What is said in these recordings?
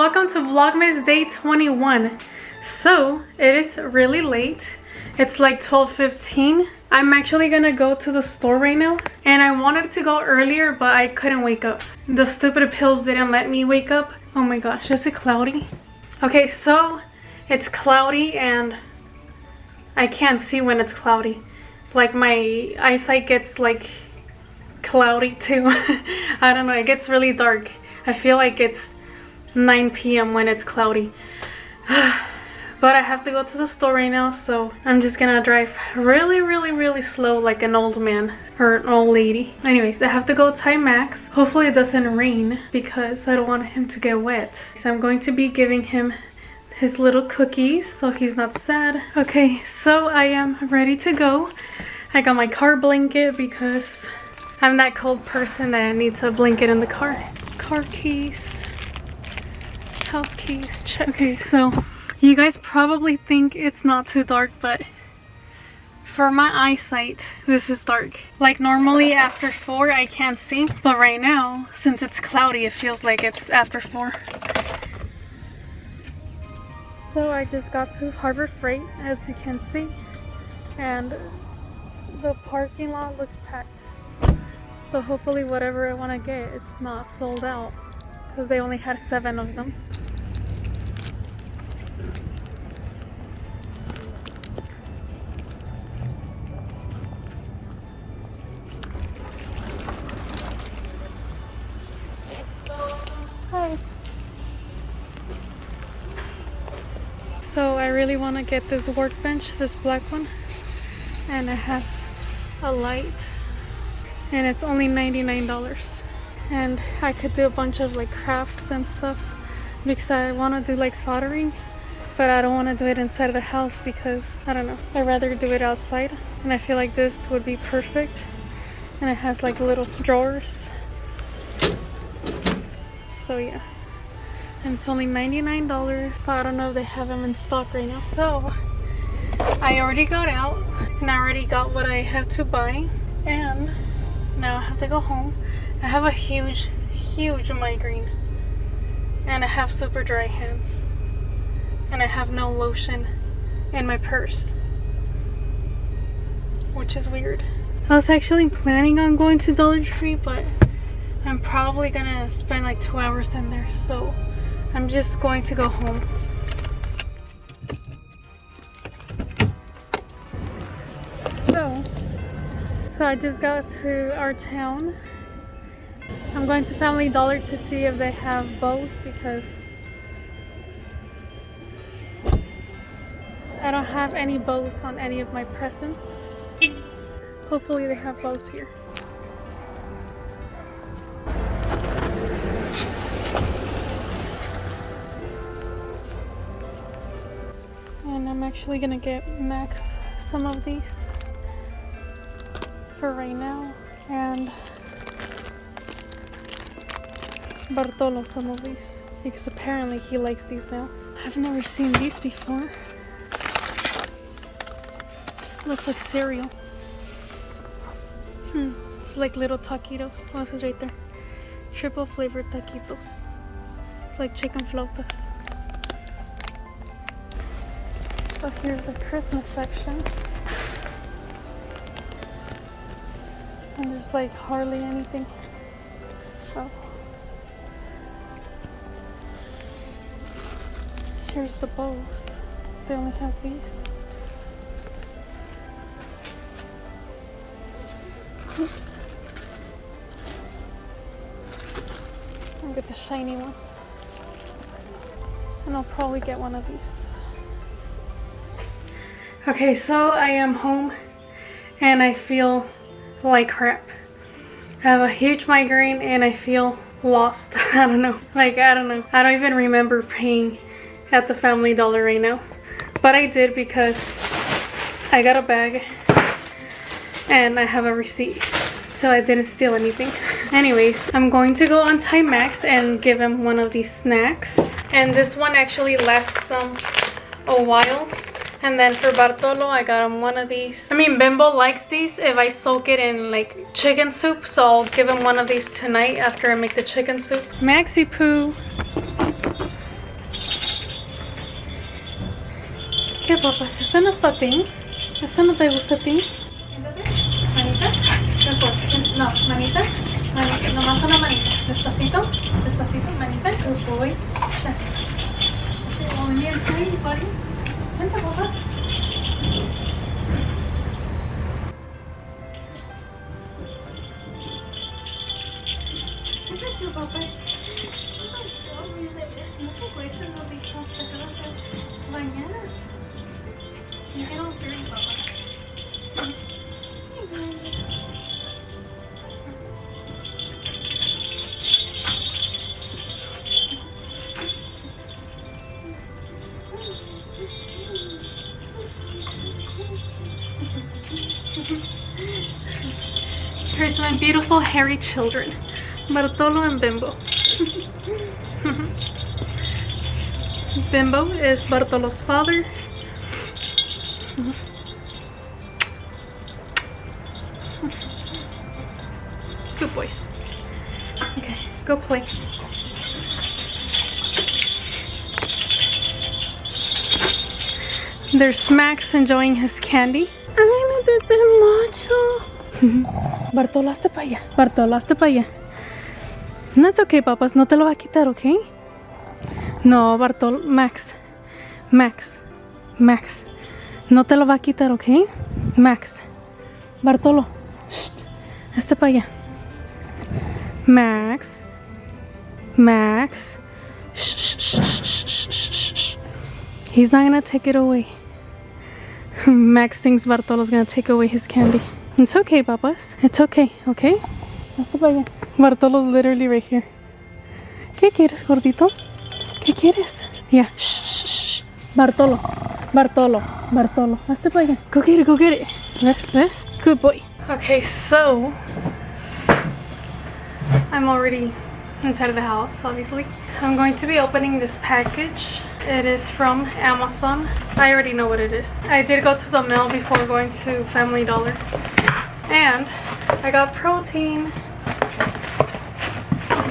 welcome to Vlogmas day 21. So it is really late. It's like 12:15. I'm actually gonna go to the store right now, and I wanted to go earlier but I couldn't wake up. The stupid pills didn't let me wake up. Oh my gosh, is it cloudy? Okay, so it's cloudy and I can't see when it's cloudy. Like my eyesight gets like cloudy too. I don't know, it gets really dark. I feel like it's 9 p.m. when it's cloudy. But I have to go to the store right now, so I'm just gonna drive really slow like an old man or an old lady. Anyways, I have to go tie Max. Hopefully it doesn't rain because I don't want him to get wet. So I'm going to be giving him his little cookies so he's not sad. Okay, so I am ready to go. I got my car blanket because I'm that cold person that needs a blanket in the car. Car keys, house keys, check. Okay, so you guys probably think it's not too dark, but for my eyesight, this is dark. Like normally after 4 I can't see, but right now, since it's cloudy, it feels like it's after 4. So I just got to Harbor Freight, as you can see, and the parking lot looks packed. So hopefully whatever I want to get, it's not sold out, because they only had 7 of them. Hi. So I really want to get this workbench, this black one, and it has a light, and it's only $99. And I could do a bunch of like crafts and stuff because I want to do like soldering, but I don't want to do it inside of the house because I don't know, I'd rather do it outside, and I feel like this would be perfect. And it has like little drawers, so yeah. And it's only $99, but I don't know if they have them in stock right now. So I already got out and I already got what I have to buy, and now I have to go home. I have a huge migraine, and I have super dry hands, and I have no lotion in my purse, which is weird. I was actually planning on going to Dollar Tree, but I'm probably gonna spend like 2 hours in there, so I'm just going to go home. So I just got to our town. I'm going to Family Dollar to see if they have bows because I don't have any bows on any of my presents. Hopefully they have bows here. And I'm actually gonna get Max some of these for right now, and Bartolo some of these because apparently he likes these now. I've never seen these before. Looks like cereal. It's like little taquitos. Oh, this is right there. Triple flavored taquitos. It's like chicken flautas. So here's the Christmas section. And there's like hardly anything. So here's the bows. They only have these. Oops. I'll get the shiny ones. And I'll probably get one of these. Okay, so I am home and I feel like crap. I have a huge migraine and I feel lost. I don't know. Like, I don't know. I don't even remember paying at the Family Dollar right now. But I did because I got a bag and I have a receipt. So I didn't steal anything. Anyways, I'm going to go untie Max and give him one of these snacks. And this one actually lasts a while. And then for Bartolo, I got him one of these. I mean, Bimbo likes these if I soak it in like chicken soup. So I'll give him one of these tonight after I make the chicken soup. Maxi Poo. ¿Qué, papas? ¿Esto no es para ti? ¿Esto no te gusta a ti? Manita. No, manita. Manita. Nomás una manita. Despacito. Despacito. Manita. Good boy. Oh, yes, please, buddy. Vente, papá. Look at you, Papa. No te cuestes, no te cuestes. Mañana. You get all dirty, Papa. Here's my beautiful hairy children, Bartolo and Bimbo. Bimbo is Bartolo's father. Good boys. Okay, go play. There's Max enjoying his candy. Ay, mi bebé macho. Bartolo, hazte para allá. Bartolo, hazte para allá. No, it's okay, papas. No te lo va a quitar, ¿ok? No, Bartolo. Max. Max. Max. No te lo va a quitar, ¿ok? Max. Bartolo. Shh. Hazte para allá. Max. Max. Shh, shh, shh, shh, shh, shh, shh. He's not gonna take it away. Max thinks Bartolo's gonna take away his candy. It's okay, papas. It's okay, okay? Hazte para allá. Bartolo's literally right here. ¿Qué quieres, gordito? ¿Qué quieres? Yeah. Shh, shh, shh. Bartolo. Bartolo. Bartolo. Hazte para allá. Go get it, go get it. ¿Ves? Good boy. Okay, so I'm already inside of the house, obviously. I'm going to be opening this package. It is from Amazon. I already know what it is. I did go to the mail before going to Family Dollar. And I got protein.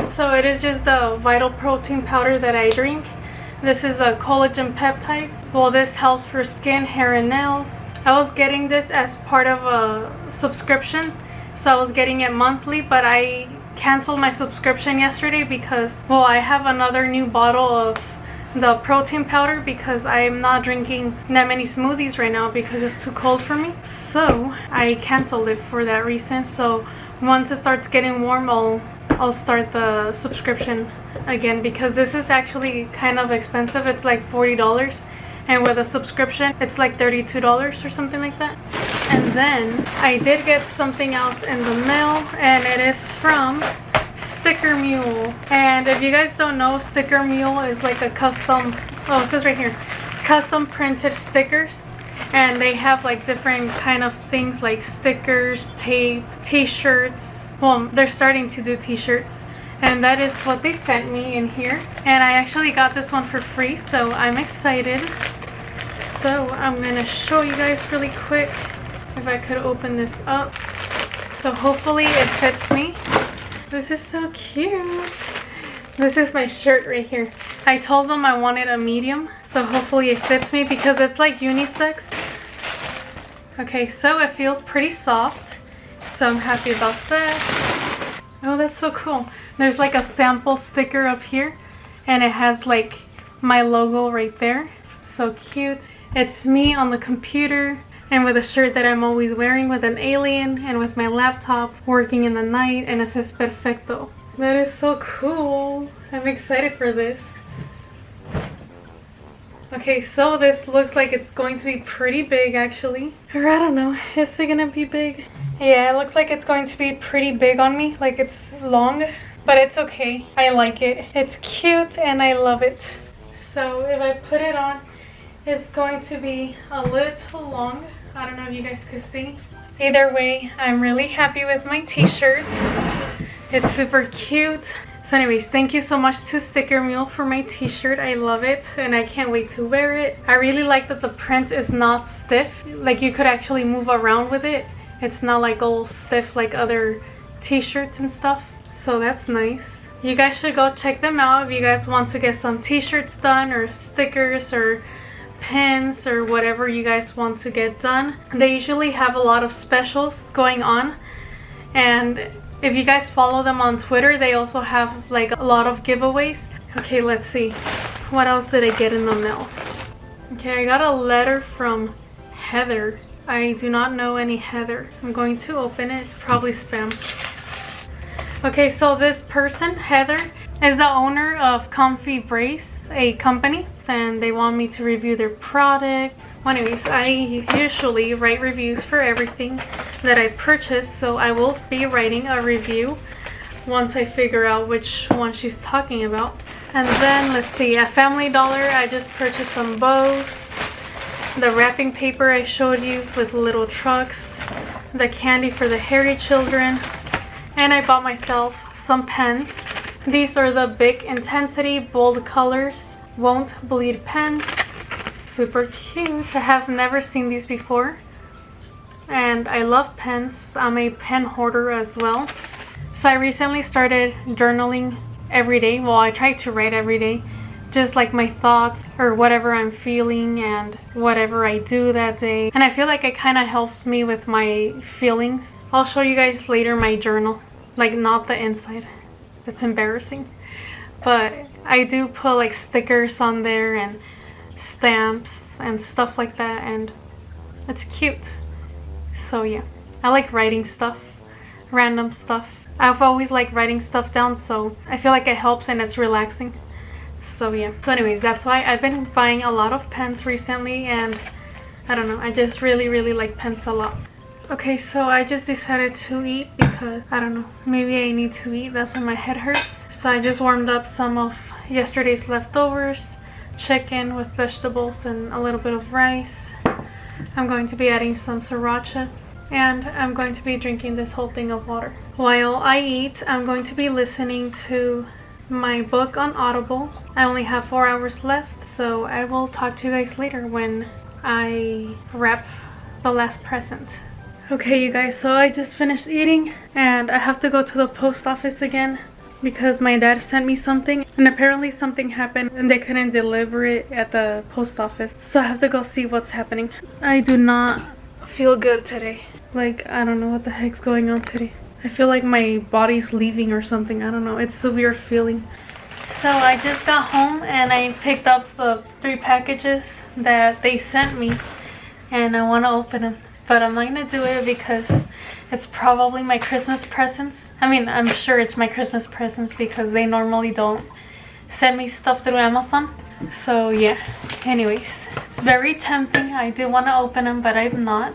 So it is just the Vital Protein powder that I drink. This is a collagen peptides. Well, this helps for skin, hair, and nails. I was getting this as part of a subscription. So I was getting it monthly, but I canceled my subscription yesterday because, well, I have another new bottle of the protein powder because I'm not drinking that many smoothies right now because it's too cold for me. So I canceled it for that reason. So once it starts getting warm, I'll start the subscription again because this is actually kind of expensive. It's like $40, and with a subscription it's like $32 or something like that. And then I did get something else in the mail, and it is from Sticker Mule. And if you guys don't know, Sticker Mule is like a custom, oh, it says right here, custom printed stickers. And they have like different kind of things like stickers, tape, t-shirts. Well, they're starting to do t-shirts. And that is what they sent me in here. And I actually got this one for free, so I'm excited. So I'm gonna show you guys really quick if I could open this up. So hopefully it fits me. This is so cute. This is my shirt right here. I told them I wanted a medium, so hopefully it fits me because it's like unisex. Okay, so it feels pretty soft, so I'm happy about that. Oh, that's so cool. There's like a sample sticker up here, and it has like my logo right there. So cute. It's me on the computer and with a shirt that I'm always wearing with an alien and with my laptop working in the night, and it says perfecto. That is so cool. I'm excited for this. Okay, so this looks like it's going to be pretty big actually. Or I don't know, is it gonna be big? Yeah, it looks like it's going to be pretty big on me, like it's long. But it's okay, I like it. It's cute and I love it. So if I put it on, it's going to be a little long. I don't know if you guys could see. Either way, I'm really happy with my t-shirt. It's super cute. So anyways, thank you so much to Sticker Mule for my t-shirt. I love it and I can't wait to wear it. I really like that the print is not stiff. Like you could actually move around with it. It's not like all stiff like other t-shirts and stuff. So that's nice. You guys should go check them out if you guys want to get some t-shirts done or stickers or pins or whatever you guys want to get done. They usually have a lot of specials going on, and if you guys follow them on Twitter, they also have like a lot of giveaways. Okay, let's see. What else did I get in the mail? Okay, I got a letter from Heather. I do not know any Heather. I'm going to open it. It's probably spam. Okay, so this person, Heather, is the owner of Comfy Brace, a company, and they want me to review their product. Well, anyways, I usually write reviews for everything that I purchase, so I will be writing a review once I figure out which one she's talking about. And then, let's see, at Family Dollar, I just purchased some bows, the wrapping paper I showed you with little trucks, the candy for the hairy children, and I bought myself some pens. These are the Big Intensity Bold Colors Won't Bleed pens. Super cute. I have never seen these before, and I love pens. I'm a pen hoarder as well. So I recently started journaling every day. Well, I try to write every day, just like my thoughts or whatever I'm feeling and whatever I do that day. And I feel like it kind of helps me with my feelings. I'll show you guys later my journal, like not the inside. That's embarrassing. But I do put like stickers on there and stamps and stuff like that, and it's cute. So yeah, I like writing stuff, random stuff. I've always liked writing stuff down, so I feel like it helps and it's relaxing. So yeah. So anyways, that's why I've been buying a lot of pens recently, and I don't know, I just really like pens a lot. Okay, so I just decided to eat because, I don't know, maybe I need to eat. That's why my head hurts. So I just warmed up some of yesterday's leftovers, chicken with vegetables and a little bit of rice. I'm going to be adding some sriracha, and I'm going to be drinking this whole thing of water. While I eat, I'm going to be listening to my book on Audible. I only have 4 hours left, so I will talk to you guys later when I wrap the last present. Okay, you guys, so I just finished eating, and I have to go to the post office again because my dad sent me something, and apparently something happened and they couldn't deliver it at the post office. So I have to go see what's happening. I do not feel good today. Like, I don't know what the heck's going on today. I feel like my body's leaving or something. I don't know. It's a weird feeling. So I just got home and I picked up the 3 packages that they sent me, and I want to open them. But I'm not going to do it because it's probably my Christmas presents. I mean, I'm sure it's my Christmas presents because they normally don't send me stuff through Amazon. So yeah, anyways, it's very tempting. I do want to open them, but I'm not.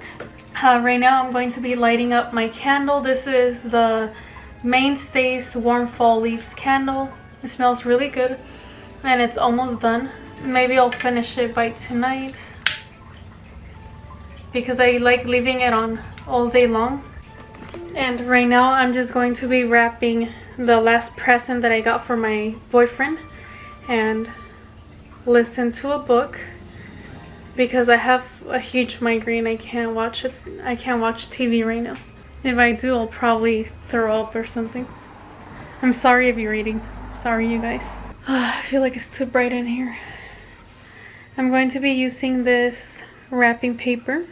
Right now I'm going to be lighting up my candle. This is the Mainstays Warm Fall Leaves candle. It smells really good and it's almost done. Maybe I'll finish it by tonight because I like leaving it on all day long. And right now I'm just going to be wrapping the last present that I got for my boyfriend and listen to a book because I have a huge migraine. I can't watch TV right now. If I do, I'll probably throw up or something. I'm sorry if you're reading. Sorry, you guys. I feel like it's too bright in here. I'm going to be using this wrapping paper.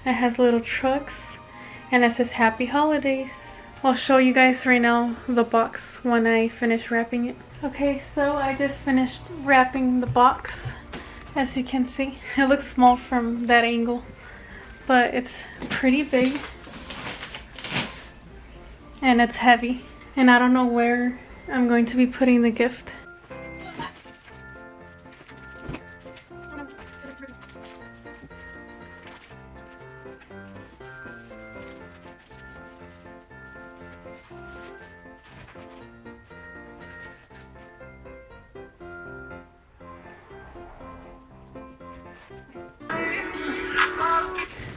It has little trucks and it says Happy Holidays. I'll show you guys right now the box when I finish wrapping it. Okay, so I just finished wrapping the box. As you can see, it looks small from that angle, but it's pretty big and it's heavy, and I don't know where I'm going to be putting the gift.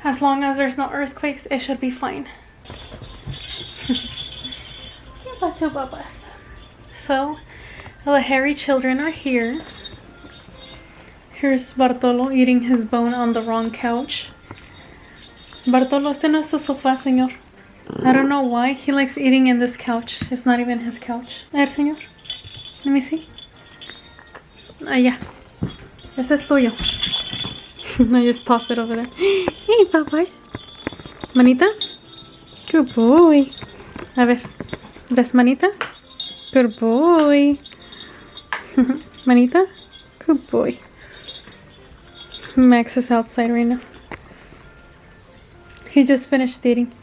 As long as there's no earthquakes, it should be fine. So, the hairy children are here. Here's Bartolo eating his bone on the wrong couch. Bartolo, este no es tu sofá, señor. I don't know why he likes eating in this couch. It's not even his couch. A ver, señor. Let me see. Yeah. Ese es tuyo. I just tossed it over there. Hey, Popeyes. Manita? Good boy. A ver. ¿Das manita? Good boy. Manita? Good boy. Max is outside right now. He just finished eating.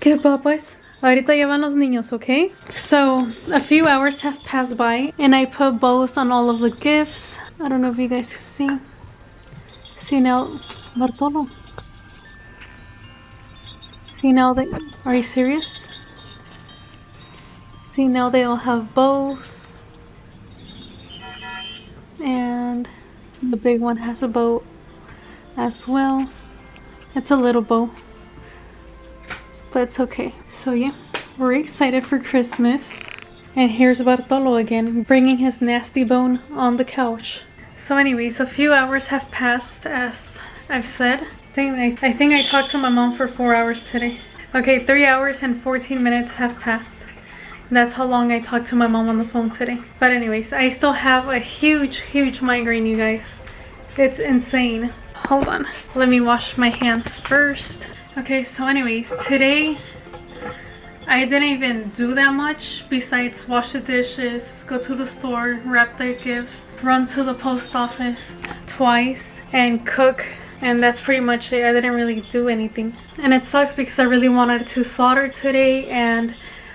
Good Popeyes. Ahorita ya van los niños, okay? So, a few hours have passed by and I put bows on all of the gifts. I don't know if you guys can see. See now, Bartolo. See now they, are you serious? See now they all have bows. And the big one has a bow as well. It's a little bow. But it's okay. So yeah, we're excited for Christmas. And here's Bartolo again, bringing his nasty bone on the couch. So anyways, a few hours have passed, as I've said. I think I talked to my mom for 4 hours today. Okay, 3 hours and 14 minutes have passed. That's how long I talked to my mom on the phone today. But anyways, I still have a huge migraine, you guys. It's insane. Hold on. Let me wash my hands first. Okay, so anyways, today I didn't even do that much besides wash the dishes, go to the store, wrap the gifts, run to the post office twice, and cook. And that's pretty much it. I didn't really do anything. And it sucks because I really wanted to solder today, and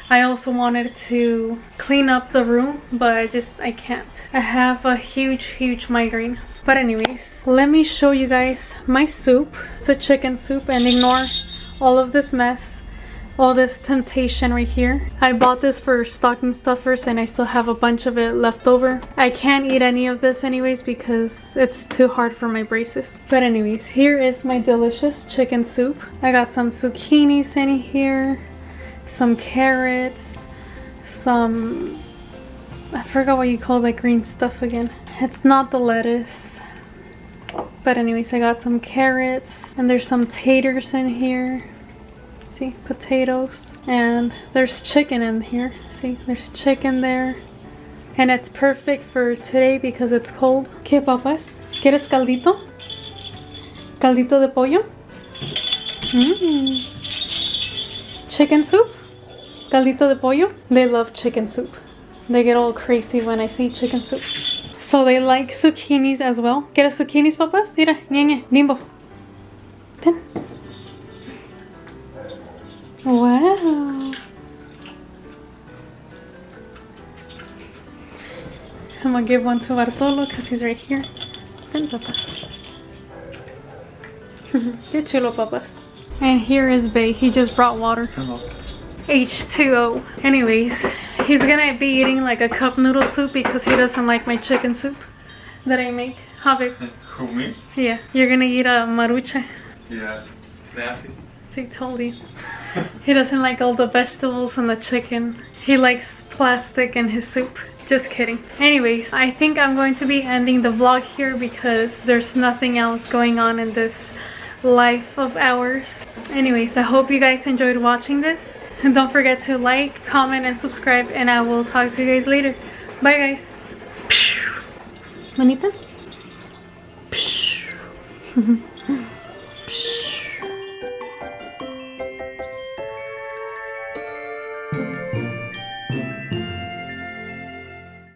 I also wanted to clean up the room, but I can't. I have a huge migraine. But anyways, let me show you guys my soup. It's a chicken soup, and ignore all of this mess, all this temptation right here. I bought this for stocking stuffers and I still have a bunch of it left over. I can't eat any of this anyways because it's too hard for my braces. But anyways, here is my delicious chicken soup. I got some zucchinis in here, some carrots, some, I forgot what you call that green stuff again. It's not the lettuce. But anyways, I got some carrots and there's some taters in here. See, potatoes. And there's chicken in here. See, there's chicken there. And it's perfect for today because it's cold. ¿Qué papas? ¿Quieres caldito? ¿Caldito de pollo? Chicken soup? ¿Caldito de pollo? They love chicken soup. They get all crazy when I say chicken soup. So they like zucchinis as well. ¿Quieres zucchinis, papas? Mira, ñeñe, bimbo. Ten. Wow. I'm gonna give one to Bartolo because he's right here. Ten, papas. Qué chulo, papas. And here is Bay. He just brought water. Hello. H2O. Anyways, he's gonna be eating like a cup noodle soup because he doesn't like my chicken soup that I make. How big? Who, me? Yeah, you're gonna eat a marucha. Yeah, it's nasty. See, told you. He doesn't like all the vegetables and the chicken. He likes plastic in his soup. Just kidding. Anyways, I think I'm going to be ending the vlog here because there's nothing else going on in this life of ours. Anyways, I hope you guys enjoyed watching this. And don't forget to like, comment, and subscribe. And I will talk to you guys later. Bye, guys. Manita?